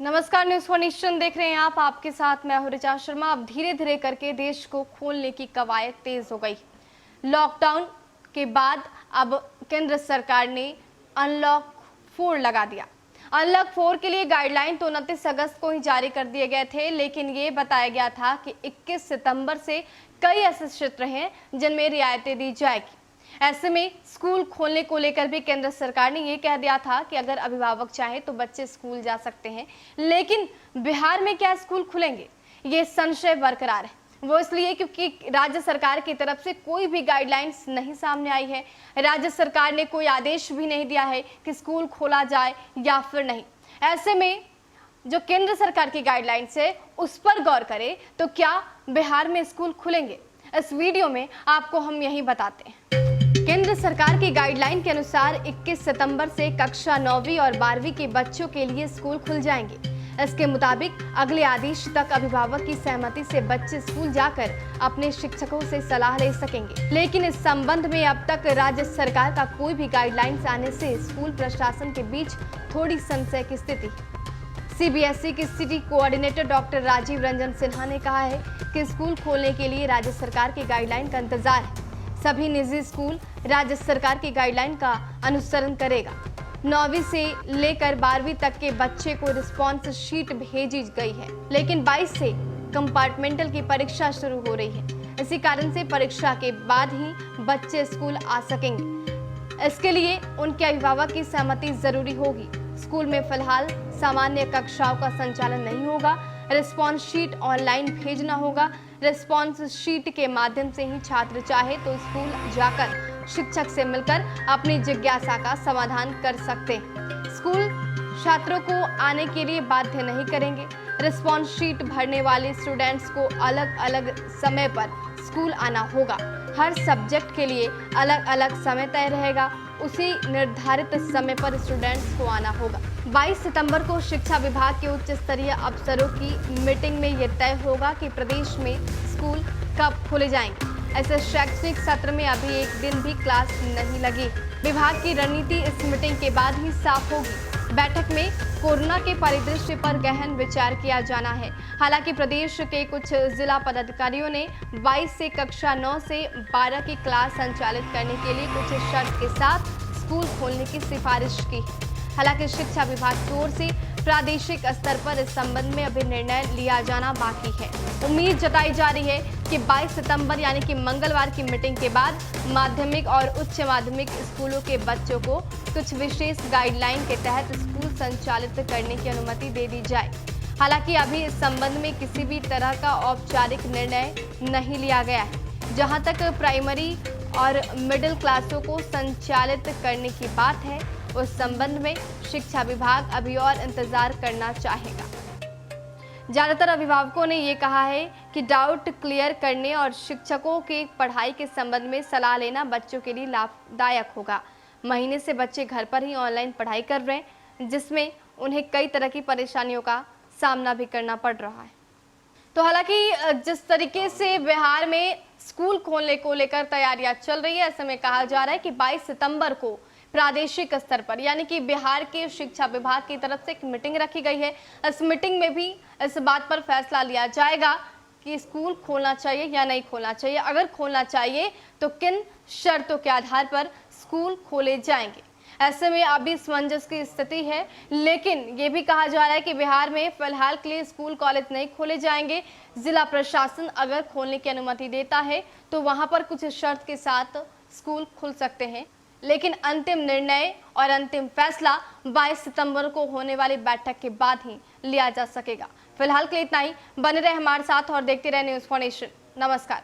नमस्कार, news for nation देख रहे हैं आप। आपके साथ मैं हूं ऋचा शर्मा। अब धीरे धीरे करके देश को खोलने की कवायद तेज हो गई। लॉकडाउन के बाद अब केंद्र सरकार ने अनलॉक 4 लगा दिया। अनलॉक 4 के लिए गाइडलाइन तो 29 अगस्त को ही जारी कर दिए गए थे, लेकिन ये बताया गया था कि 21 सितंबर से कई ऐसे क्षेत्र हैं जिनमें रियायतें दी जाएगी। ऐसे में स्कूल खोलने को लेकर भी केंद्र सरकार ने ये कह दिया था कि अगर अभिभावक चाहे तो बच्चे स्कूल जा सकते हैं, लेकिन बिहार में क्या स्कूल खुलेंगे, ये संशय बरकरार है। वो इसलिए क्योंकि राज्य सरकार की तरफ से कोई भी गाइडलाइंस नहीं सामने आई है। राज्य सरकार ने कोई आदेश भी नहीं दिया है कि स्कूल खोला जाए या फिर नहीं। ऐसे में जो केंद्र सरकार की गाइडलाइंस है उस पर गौर करें तो क्या बिहार में स्कूल खुलेंगे, इस वीडियो में आपको हम यही बताते हैं। केंद्र सरकार की गाइडलाइन के अनुसार 21 सितंबर से कक्षा 9वीं और 12वीं के बच्चों के लिए स्कूल खुल जाएंगे। इसके मुताबिक अगले आदेश तक अभिभावक की सहमति से बच्चे स्कूल जाकर अपने शिक्षकों से सलाह ले सकेंगे। लेकिन इस संबंध में अब तक राज्य सरकार का कोई भी गाइडलाइंस आने से स्कूल प्रशासन के बीच थोड़ी संशय की स्थिति। सीबीएसई की city coordinator doctor Rajiv Ranjan Sinha ने कहा है कि स्कूल खोलने के लिए राज्य सरकार की गाइडलाइन का इंतजार है। सभी निजी स्कूल राज्य सरकार की गाइडलाइन का अनुसरण करेगा। 9वीं से लेकर 12वीं तक के बच्चे को रिस्पॉन्स शीट भेजी गई है, लेकिन 22 से कंपार्टमेंटल की परीक्षा शुरू हो रही है। इसी कारण से परीक्षा के बाद ही बच्चे स्कूल आ सकेंगे। इसके लिए उनके अभिभावक की सहमति जरूरी होगी। स्कूल में फिलहाल सामान्य कक्षाओं का संचालन नहीं होगा। रिस्पॉन्स शीट ऑनलाइन भेजना होगा। रिस्पॉन्स शीट के माध्यम से ही छात्र चाहे तो स्कूल जाकर शिक्षक से मिलकर अपनी जिज्ञासा का समाधान कर सकते हैं। स्कूल छात्रों को आने के लिए बाध्य नहीं करेंगे। रिस्पॉन्स शीट भरने वाले स्टूडेंट्स को अलग अलग समय पर स्कूल आना होगा। हर सब्जेक्ट के लिए अलग अलग समय तय रहेगा। उसी निर्धारित समय पर स्टूडेंट्स को आना होगा। 22 सितंबर को शिक्षा विभाग के उच्च स्तरीय अफसरों की मीटिंग में यह तय होगा कि प्रदेश में स्कूल कब खोले जाएंगे। ऐसे शैक्षणिक सत्र में अभी एक दिन भी क्लास नहीं लगी। विभाग की रणनीति इस मीटिंग के बाद ही साफ होगी। बैठक में कोरोना के परिदृश्य पर गहन विचार किया जाना है। हालांकि प्रदेश के कुछ जिला पदाधिकारियों ने 22 से कक्षा 9 से 12 की क्लास संचालित करने के लिए कुछ शर्त के साथ स्कूल खोलने की सिफारिश की। हालांकि शिक्षा विभाग की ओर से प्रादेशिक स्तर पर इस संबंध में अभी निर्णय लिया जाना बाकी है। उम्मीद जताई जा रही है कि 22 सितंबर यानी कि मंगलवार की मीटिंग के बाद माध्यमिक और उच्च माध्यमिक स्कूलों के बच्चों को कुछ विशेष गाइडलाइन के तहत स्कूल संचालित करने की अनुमति दे दी जाए। हालांकि अभी इस संबंध में किसी भी तरह का औपचारिक निर्णय नहीं लिया गया है। जहां तक प्राइमरी और मिडिल क्लासों को संचालित करने की बात है, उस संबंध में शिक्षा विभाग अभी और इंतजार करना चाहेगा। ज्यादातर अभिभावकों ने ये कहा है कि डाउट क्लियर करने और शिक्षकों के पढ़ाई के संबंध में सलाह लेना बच्चों के लिए लाभदायक होगा। महीने से बच्चे घर पर ही ऑनलाइन पढ़ाई कर रहे हैं, जिसमें उन्हें कई तरह की परेशानियों का सामना भी करना पड़ रहा है। तो हालांकि जिस तरीके से बिहार में स्कूल खोलने को लेकर तैयारियां चल रही है, ऐसे में कहा जा रहा है कि 22 सितंबर को प्रादेशिक स्तर पर यानी कि बिहार के शिक्षा विभाग की तरफ से एक मीटिंग रखी गई है। इस मीटिंग में भी इस बात पर फैसला लिया जाएगा कि स्कूल खोलना चाहिए या नहीं खोलना चाहिए। अगर खोलना चाहिए तो किन शर्तों के आधार पर स्कूल खोले जाएंगे। ऐसे में अभी असमंजस की स्थिति है, लेकिन ये भी कहा जा रहा है कि बिहार में फिलहाल के लिए स्कूल कॉलेज नहीं खोले जाएंगे। जिला प्रशासन अगर खोलने की अनुमति देता है तो वहां पर कुछ शर्त के साथ स्कूल खुल सकते हैं, लेकिन अंतिम निर्णय और अंतिम फैसला 22 सितंबर को होने वाली बैठक के बाद ही लिया जा सकेगा। फिलहाल के लिए इतना ही। बने रहे हमारे साथ और देखते रहे न्यूज़ फॉर नेशन। नमस्कार।